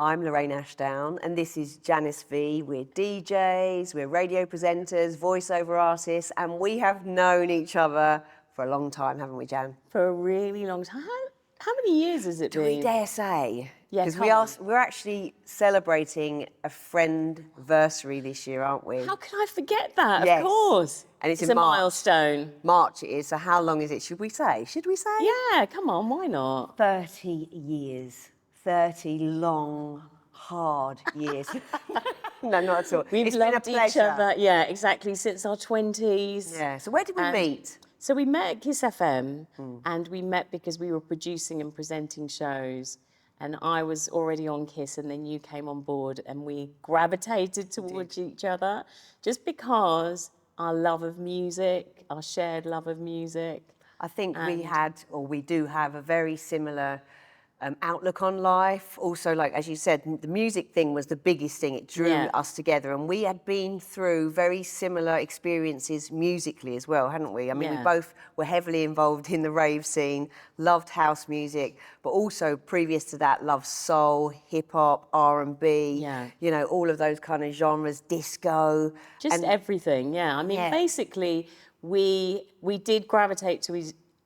I'm Lorraine Ashdown, and this is Janice Vee. We're DJs, we're radio presenters, voiceover artists, and we have known each other for a long time, haven't we, Jan? For a really long time. How many years has it been? Do we dare say? Yeah, Because we're actually celebrating a friend-versary this year, aren't we? How can I forget that? Yes. Of course. And it's in a March. Milestone. March it is, so how long is it? Should we say? Yeah, come on, why not? 30 years. 30 long, hard years. No, not at all. We've loved each other, yeah, exactly, since our 20s. Yeah, so where did we meet? So we met at Kiss FM, and we met because we were producing and presenting shows, and I was already on Kiss, and then you came on board, and we gravitated towards each other just because our love of music, our shared love of music. I think we do have a very similar outlook on life. Also, like, as you said, the music thing was the biggest thing. It drew us together, and we had been through very similar experiences musically as well, hadn't we? I mean, we both were heavily involved in the rave scene, loved house music, but also previous to that, loved soul, hip-hop, R&B, you know, all of those kind of genres, disco. Just everything, I mean, basically, we did gravitate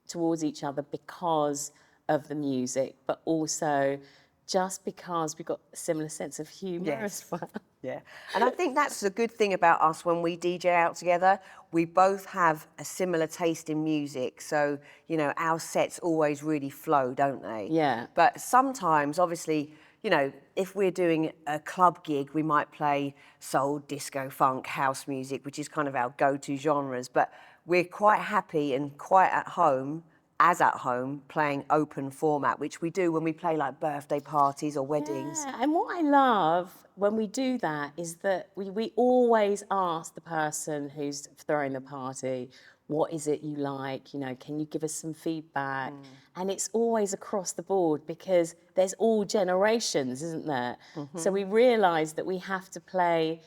towards each other because of the music, but also just because we've got a similar sense of humour as well. Yeah, and I think that's the good thing about us when we DJ out together. We both have a similar taste in music, so, you know, our sets always really flow, don't they? Yeah. But sometimes, obviously, you know, if we're doing a club gig, we might play soul, disco, funk, house music, which is kind of our go-to genres, but we're quite happy and quite at home playing open format, which we do when we play like birthday parties or weddings. Yeah, and what I love when we do that is that we always ask the person who's throwing the party, what is it you like? You know, can you give us some feedback? And it's always across the board because there's all generations, isn't there? So we realise that we have to play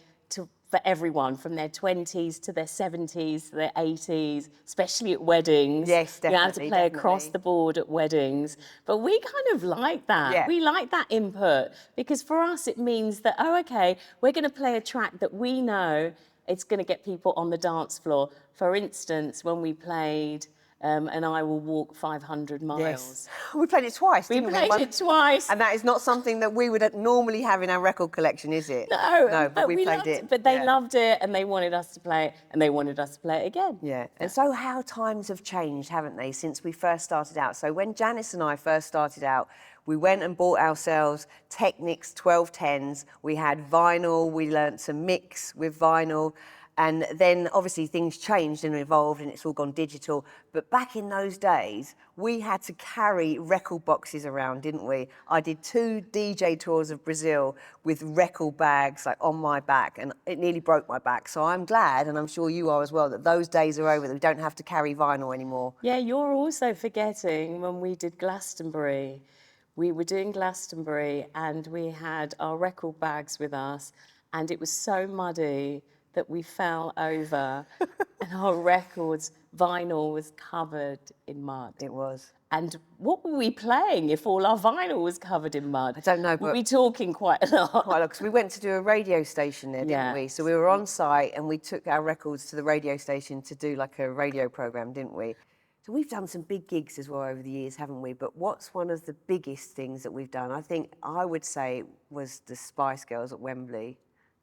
for everyone, from their 20s to their 70s to their 80s, especially at weddings. Yes, definitely. You have to play across the board at weddings. But we kind of like that. Yeah. We like that input because for us it means that, oh, okay, we're going to play a track that we know it's going to get people on the dance floor. For instance, when we played And I Will Walk 500 Miles. Yes. We played it twice, didn't we? We played it twice. And that is not something that we would normally have in our record collection, is it? No, but we played it. But they loved it, and they wanted us to play it, and they wanted us to play it again. Yeah. And so how times have changed, haven't they, since we first started out? So when Janice and I first started out, we went and bought ourselves Technics 1210s. We had vinyl. We learnt to mix with vinyl. And then obviously things changed and evolved and it's all gone digital. But back in those days, we had to carry record boxes around, didn't we? I did 2 DJ tours of Brazil with record bags like on my back, and it nearly broke my back. So I'm glad, and I'm sure you are as well, that those days are over, that we don't have to carry vinyl anymore. Yeah, you're also forgetting when we did Glastonbury. We were doing Glastonbury and we had our record bags with us, and it was so muddy that we fell over and our vinyl was covered in mud. It was. And what were we playing if all our vinyl was covered in mud? I don't know, but... We'd be talking quite a lot. Quite a lot, because we went to do a radio station there, didn't we? So we were on site and we took our records to the radio station to do like a radio programme, didn't we? So we've done some big gigs as well over the years, haven't we? But what's one of the biggest things that we've done? I think I would say was the Spice Girls at Wembley.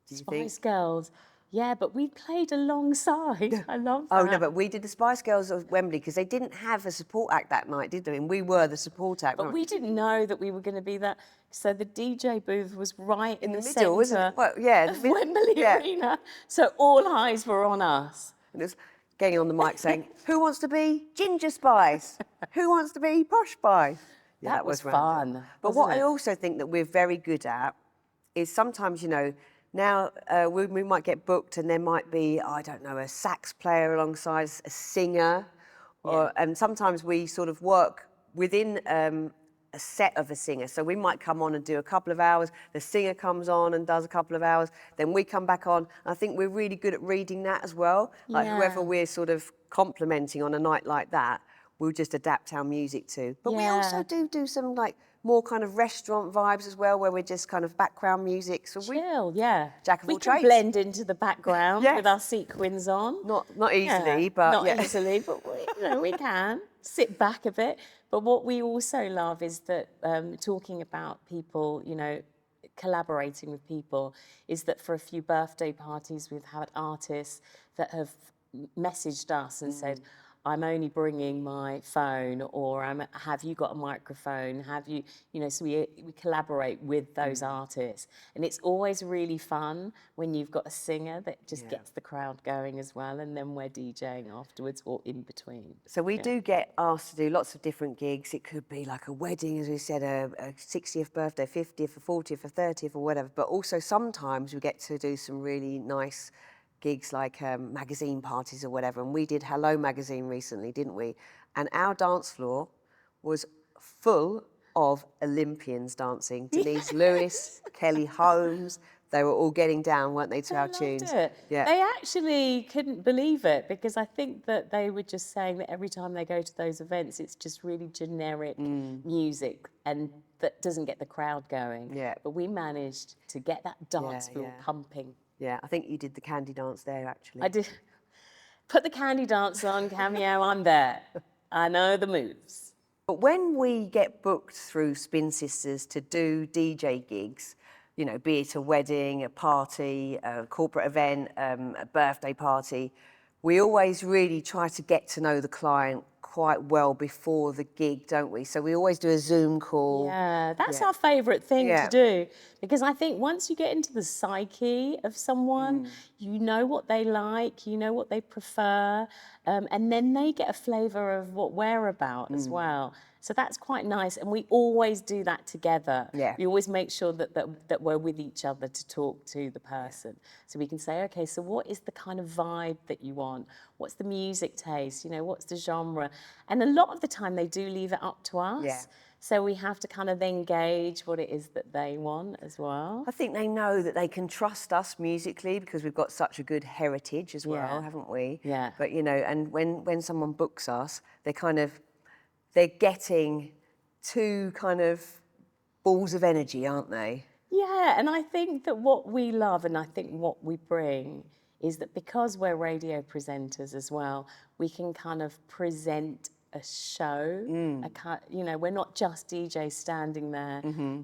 Do you think? Spice Girls. Yeah, but we played alongside. I love that. Oh, no, but we did the Spice Girls at Wembley because they didn't have a support act that night, did they? And we were the support act. But we didn't know that we were going to be that. So the DJ booth was right in the middle, wasn't it? Well, yeah, of Wembley Arena. So all eyes were on us. And it was getting on the mic saying, who wants to be Ginger Spice? Who wants to be Posh Spice? Yeah, that was fun. But what I also think that we're very good at is sometimes, you know, now, we might get booked and there might be, I don't know, a sax player alongside, a singer, and sometimes we sort of work within a set of a singer. So we might come on and do a couple of hours, the singer comes on and does a couple of hours, then we come back on. I think we're really good at reading that as well. Like whoever we're sort of complimenting on a night like that, we'll just adapt our music to. But we also do some like more kind of restaurant vibes as well, where we're just kind of background music. So Chill, yeah. Jack of all We can trades. blend into the background Yes. with our sequins on. Not easily, Yeah, but not yeah. easily, but we can sit back a bit. But what we also love is that talking about people, collaborating with people, is that for a few birthday parties we've had artists that have messaged us and said, I'm only bringing my phone, or have you got a microphone? Have you, so we collaborate with those artists. And it's always really fun when you've got a singer that just gets the crowd going as well, and then we're DJing afterwards or in between. So we do get asked to do lots of different gigs. It could be like a wedding, as we said, a 60th birthday, 50th, a 40th, a 30th, or whatever. But also sometimes we get to do some really nice gigs like magazine parties or whatever. And we did Hello Magazine recently, didn't we? And our dance floor was full of Olympians dancing. Denise Lewis, Kelly Holmes. They were all getting down, weren't they, to our tunes? Yeah. They actually couldn't believe it, because I think that they were just saying that every time they go to those events, it's just really generic music and that doesn't get the crowd going. Yeah. But we managed to get that dance floor pumping. Yeah, I think you did the candy dance there, actually. I did. Put the candy dance on, Cameo, I'm there. I know the moves. But when we get booked through Spin Sisters to do DJ gigs, be it a wedding, a party, a corporate event, a birthday party, we always really try to get to know the client quite well before the gig, don't we? So we always do a Zoom call. Yeah, that's our favourite thing to do, because I think once you get into the psyche of someone, you know what they like, you know what they prefer, and then they get a flavour of what we're about as well. So that's quite nice, and we always do that together. Yeah. We always make sure that we're with each other to talk to the person. So we can say, okay, so what is the kind of vibe that you want? What's the music taste? What's the genre? And a lot of the time they do leave it up to us. Yeah. So we have to kind of then gauge what it is that they want as well. I think they know that they can trust us musically because we've got such a good heritage as well, haven't we? Yeah. But, and when someone books us, they're getting two kind of balls of energy, aren't they? Yeah, and I think that what we love and I think what we bring is that because we're radio presenters as well, we can kind of present a show. We're not just DJs standing there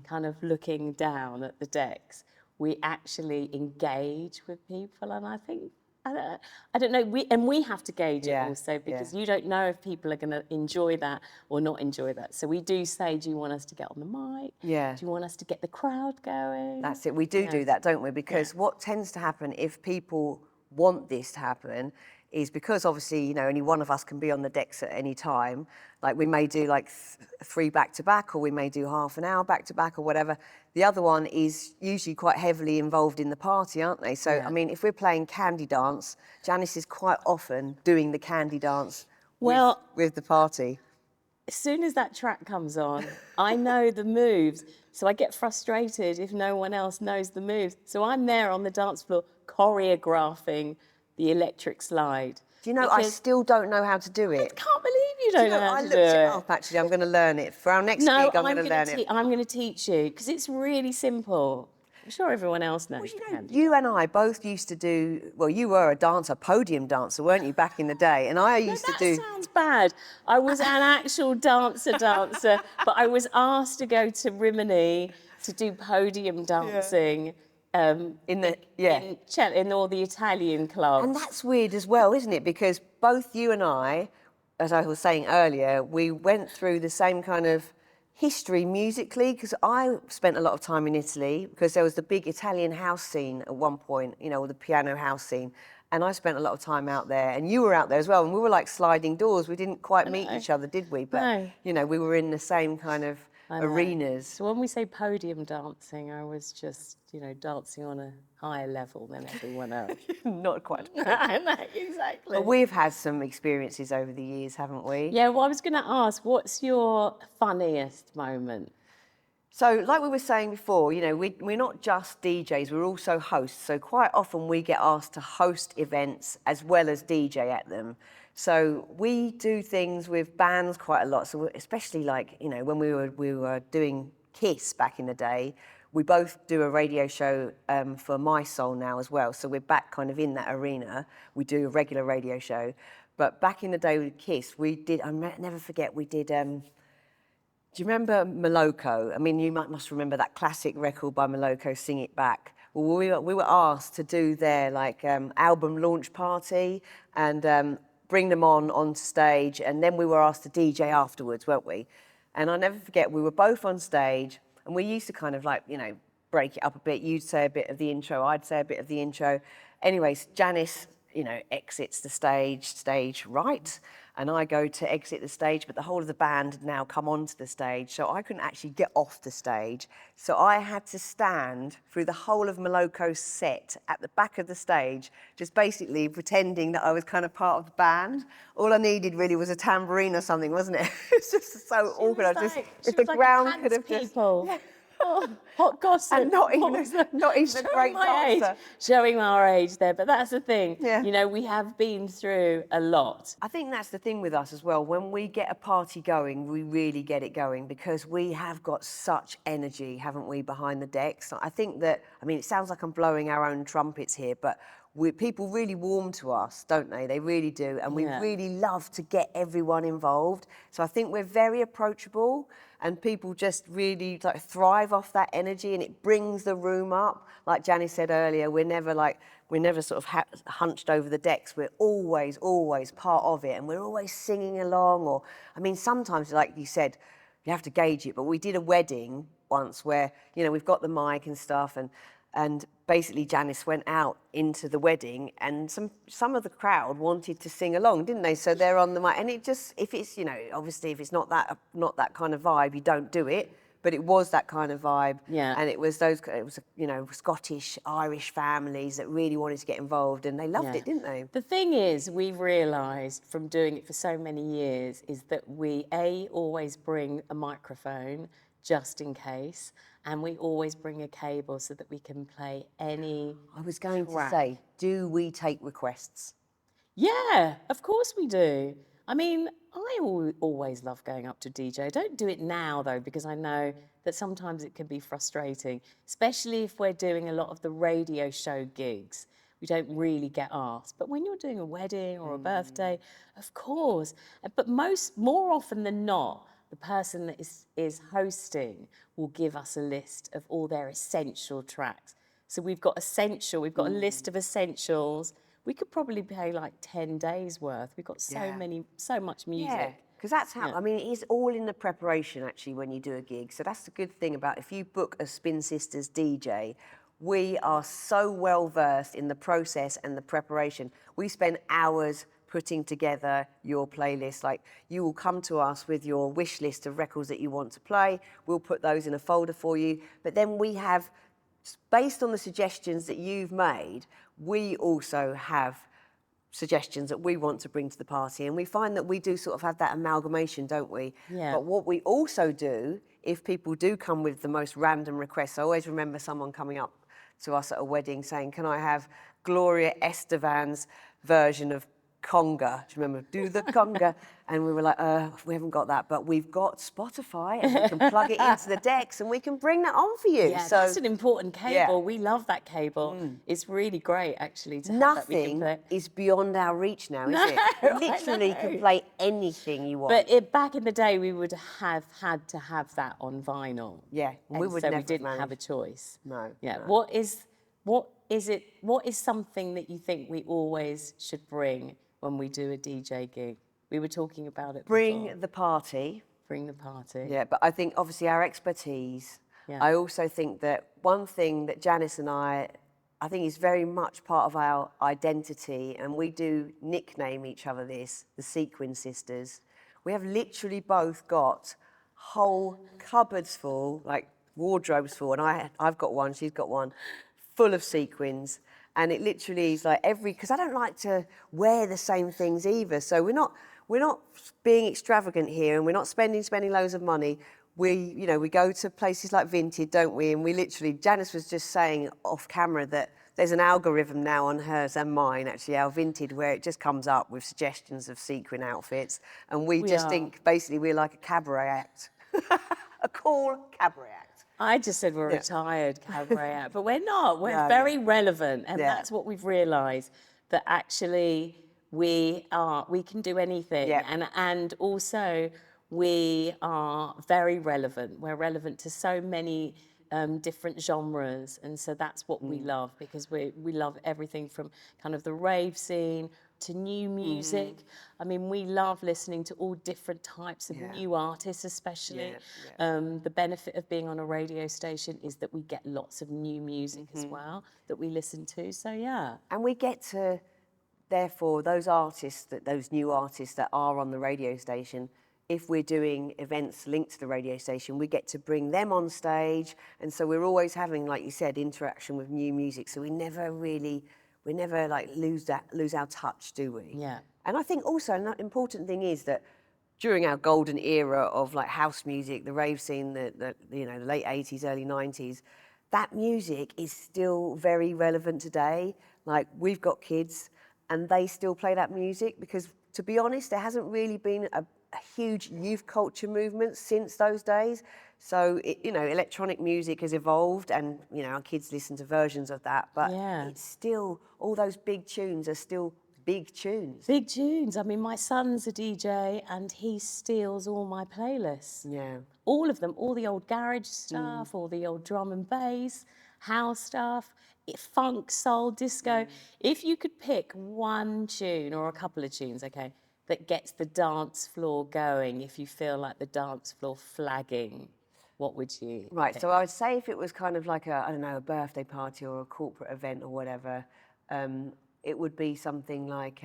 kind of looking down at the decks. We actually engage with people, and I think, I don't know, we have to gauge it also, because you don't know if people are going to enjoy that or not enjoy that. So we do say, do you want us to get on the mic? Yeah. Do you want us to get the crowd going? That's it. We do that, don't we? Because what tends to happen if people want this to happen is because obviously, only one of us can be on the decks at any time. Like we may do like 3 back-to-back, or we may do half an hour back-to-back or whatever. The other one is usually quite heavily involved in the party, aren't they? So, I mean, if we're playing candy dance, Janice is quite often doing the candy dance with the party. As soon as that track comes on, I know the moves. So I get frustrated if no one else knows the moves. So I'm there on the dance floor choreographing the electric slide. Do you know, I still don't know how to do it. I can't believe you don't know how to do it. I looked it up, actually. I'm going to learn it. For our next gig, I'm going to learn it. I'm going to teach you, because it's really simple. I'm sure everyone else knows. You and I both used to do, you were a dancer, podium dancer, weren't you, back in the day? And I used to do... That sounds bad. I was an actual dancer, but I was asked to go to Rimini to do podium dancing. In all the Italian clubs. And that's weird as well, isn't it? Because both you and I, as I was saying earlier, we went through the same kind of history musically, because I spent a lot of time in Italy because there was the big Italian house scene at one point, the piano house scene. And I spent a lot of time out there, and you were out there as well, and we were like sliding doors. We didn't quite meet each other, did we? But, we were in the same kind of arenas. So when we say podium dancing, I was just, dancing on a higher level than everyone else. Not quite. No, exactly. But we've had some experiences over the years, haven't we? Yeah, well, I was going to ask, what's your funniest moment? So, like we were saying before, we're not just DJs, we're also hosts. So quite often we get asked to host events as well as DJ at them. So we do things with bands quite a lot. So especially like, when we were doing Kiss back in the day. We both do a radio show for My Soul now as well. So we're back kind of in that arena. We do a regular radio show. But back in the day with Kiss, we did, I'll never forget, we did, do you remember Moloko? I mean, you must remember that classic record by Moloko, Sing It Back. Well, we were asked to do their like album launch party and bring them on stage. And then we were asked to DJ afterwards, weren't we? And I'll never forget, we were both on stage and we used to kind of like, you know, break it up a bit. You'd say a bit of the intro, I'd say a bit of the intro. Anyways, Janice, you know, exits the stage right, and I go to exit the stage, but the whole of the band had now come onto the stage, so I couldn't actually get off the stage. So I had to stand through the whole of Moloko's set at the back of the stage, just basically pretending that I was kind of part of the band. All I needed really was a tambourine or something, wasn't it? It's just so awkward. I just, if the ground could have just... Yeah. Oh, hot gossip. And not even a great dancer. Showing our age there, but that's the thing. Yeah. You know, we have been through a lot. I think that's the thing with us as well. When we get a party going, we really get it going because we have got such energy, haven't we, behind the decks? I think that, I mean, it sounds like I'm blowing our own trumpets here, but people really warm to us, don't they? They really do. And we really love to get everyone involved. So I think we're very approachable and people just really like thrive off that energy and it brings the room up. Like Janice said earlier, we're never sort of hunched over the decks. We're always part of it and we're always singing along. Or, I mean, sometimes, like you said, you have to gauge it, but we did a wedding once where, you know, we've got the mic and stuff and basically Janice went out into the wedding and some of the crowd wanted to sing along, didn't they? So they're on the mic and it just, if it's, you know, obviously if it's not that kind of vibe, you don't do it. But it was that kind of vibe. Yeah. And it was, you know, Scottish, Irish families that really wanted to get involved and they loved it, didn't they? The thing is, we've realised from doing it for so many years is that we, always bring a microphone just in case, and we always bring a cable so that we can play any I was going track. to say, do we take requests? Yeah, of course we do. I mean, I always love going up to DJ. I don't do it now, though, because I know that sometimes it can be frustrating, especially if we're doing a lot of the radio show gigs. We don't really get asked. But when you're doing a wedding or a birthday, of course. But more often than not, the person that is hosting will give us a list of all their essential tracks. So we've got a list of essentials. We could probably play like 10 days worth. We've got so much music. Yeah, because that's how, I mean, it is all in the preparation actually when you do a gig. So that's the good thing about if you book a Spin Sisters DJ, we are so well versed in the process and the preparation. We spend hours putting together your playlist. Like you will come to us with your wish list of records that you want to play. We'll put those in a folder for you. But then we have, based on the suggestions that you've made, we also have suggestions that we want to bring to the party. And we find that we do sort of have that amalgamation, don't we? Yeah. But what we also do, if people do come with the most random requests, I always remember someone coming up to us at a wedding saying, can I have Gloria Estevan's version of conga? Do you remember? Do the conga. And we were like, we haven't got that, but we've got Spotify and we can plug it into the decks and we can bring that on for you. Yeah, so that's an important cable. We love that cable. It's really great, actually, to have that we can Nothing play. is beyond our reach now, is it? You literally can play anything you want. But back in the day, we would have had to have that on vinyl. Yeah, and we would so never we didn't manage. have a choice. No. Yeah. No. What is something that you think we always should bring when we do a DJ gig? We were talking about it Bring before. the party. Bring the party. Yeah, but I think obviously our expertise. Yeah. I also think that one thing that Janice and I think is very much part of our identity, and we do nickname each other this, the Sequin Sisters. We have literally both got whole cupboards full, like wardrobes full, and I've got one, she's got one, full of sequins. And it literally is like because I don't like to wear the same things either. So we're not being extravagant here, and we're not spending loads of money. We go to places like Vinted, don't we? And we literally, Janice was just saying off camera that there's an algorithm now on hers and mine, actually, our Vinted, where it just comes up with suggestions of sequin outfits. And we just think basically we're like a cabaret act, a cool cabaret act. I just said we're a retired cabaret act, but we're not. We're No, very relevant, and Yeah. that's what we've realised, that actually we can do anything, Yeah. and also we are very relevant. We're relevant to so many different genres, and so that's what we love, because we love everything from kind of the rave scene to new music. I mean, we love listening to all different types of new artists, especially. The benefit of being on a radio station is that we get lots of new music as well that we listen to. So yeah. And we get to, therefore, those new artists that are on the radio station, if we're doing events linked to the radio station, we get to bring them on stage. And so we're always having, like you said, interaction with new music. So we never like lose our touch, do we? Yeah. And I think also an important thing is that during our golden era of like house music, the rave scene, the late 80s, early 90s, that music is still very relevant today. Like, we've got kids and they still play that music because, to be honest, there hasn't really been a huge youth culture movement since those days. So, electronic music has evolved and, our kids listen to versions of that, but it's still, all those big tunes are still big tunes. Big tunes. I mean, my son's a DJ and he steals all my playlists. Yeah. All of them, all the old garage stuff, all the old drum and bass, house stuff, funk, soul, disco. If you could pick one tune or a couple of tunes, okay, that gets the dance floor going, if you feel like the dance floor flagging, what would you Right, pick? so I would say if it was kind of like a birthday party or a corporate event or whatever, it would be something like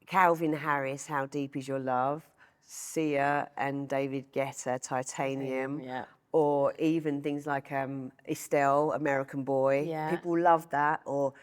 Calvin Harris, How Deep Is Your Love, Sia and David Guetta, Titanium, Yeah. or even things like Estelle, American Boy. Yeah. People love that, or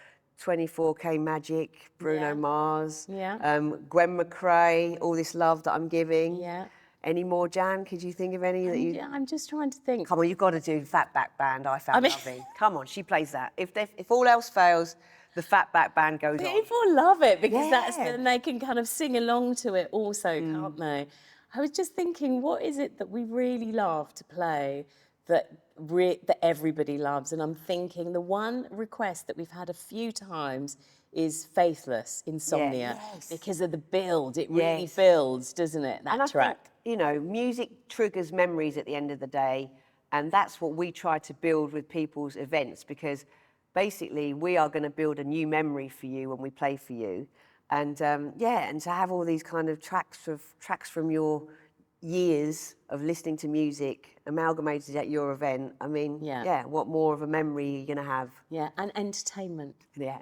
24K Magic, Bruno Yeah. Mars, Yeah. Gwen McRae, All This Love That I'm Giving. Yeah. Any more, Jan? Could you think of any that you... I'm just trying to think. Come on, you've got to do Fatback Band, I Found mean- Loving. Come on, she plays that. If all else fails, the Fatback Band goes on. People love it because Yeah. then they can kind of sing along to it also, can't they? I was just thinking, what is it that we really love to play that everybody loves? And I'm thinking the one request that we've had a few times is Faithless, Insomnia, Yes. because of the build. It really Yes. builds, doesn't it, that And I track? think, music triggers memories at the end of the day, and that's what we try to build with people's events, because basically we are going to build a new memory for you when we play for you. And and to have all these kind of tracks from your years of listening to music amalgamated at your event, I mean, what more of a memory are you going to have? Yeah, and entertainment. Yeah,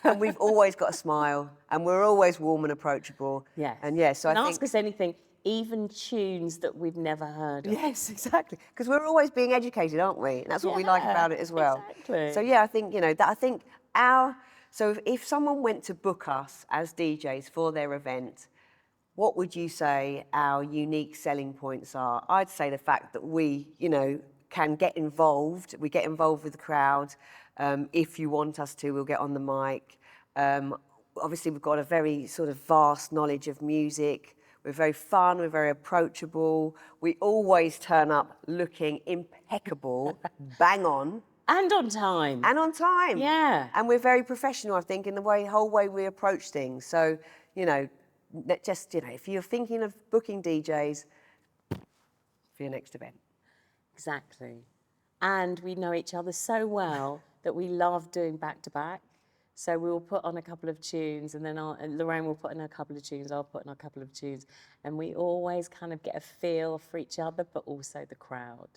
and we've always got a smile, and we're always warm and approachable. Yes. And so and I ask think... us anything, even tunes that we've never heard of. Yes, exactly. Because we're always being educated, aren't we? And that's what we like about it as well. Exactly. So I think So if someone went to book us as DJs for their event, what would you say our unique selling points are? I'd say the fact that we, can get involved. We get involved with the crowd. If you want us to, we'll get on the mic. Obviously, we've got a very sort of vast knowledge of music. We're very fun, we're very approachable. We always turn up looking impeccable, bang on. And on time. And on time. Yeah. And we're very professional, I think, in the whole way we approach things. So, if you're thinking of booking DJs for your next event. Exactly. And we know each other so well that we love doing back-to-back. So we will put on a couple of tunes, and then Lorraine will put in a couple of tunes, I'll put in a couple of tunes. And we always kind of get a feel for each other, but also the crowd.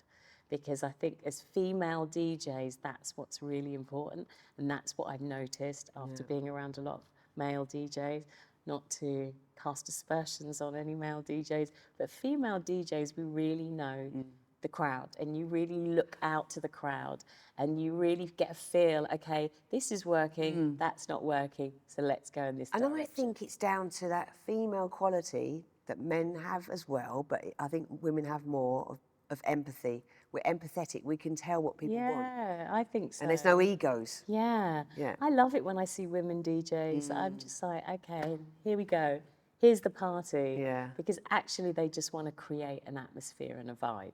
Because I think as female DJs, that's what's really important. And that's what I've noticed after being around a lot of male DJs. Not to cast aspersions on any male DJs, but female DJs, we really know the crowd, and you really look out to the crowd, and you really get a feel, okay, this is working, that's not working, so let's go in this direction. And I think it's down to that female quality that men have as well, but I think women have more of empathy. We're empathetic, we can tell what people want. Yeah, I think so. And there's no egos. Yeah. Yeah. I love it when I see women DJs. I'm just like, okay, here we go. Here's the party. Yeah. Because actually they just want to create an atmosphere and a vibe.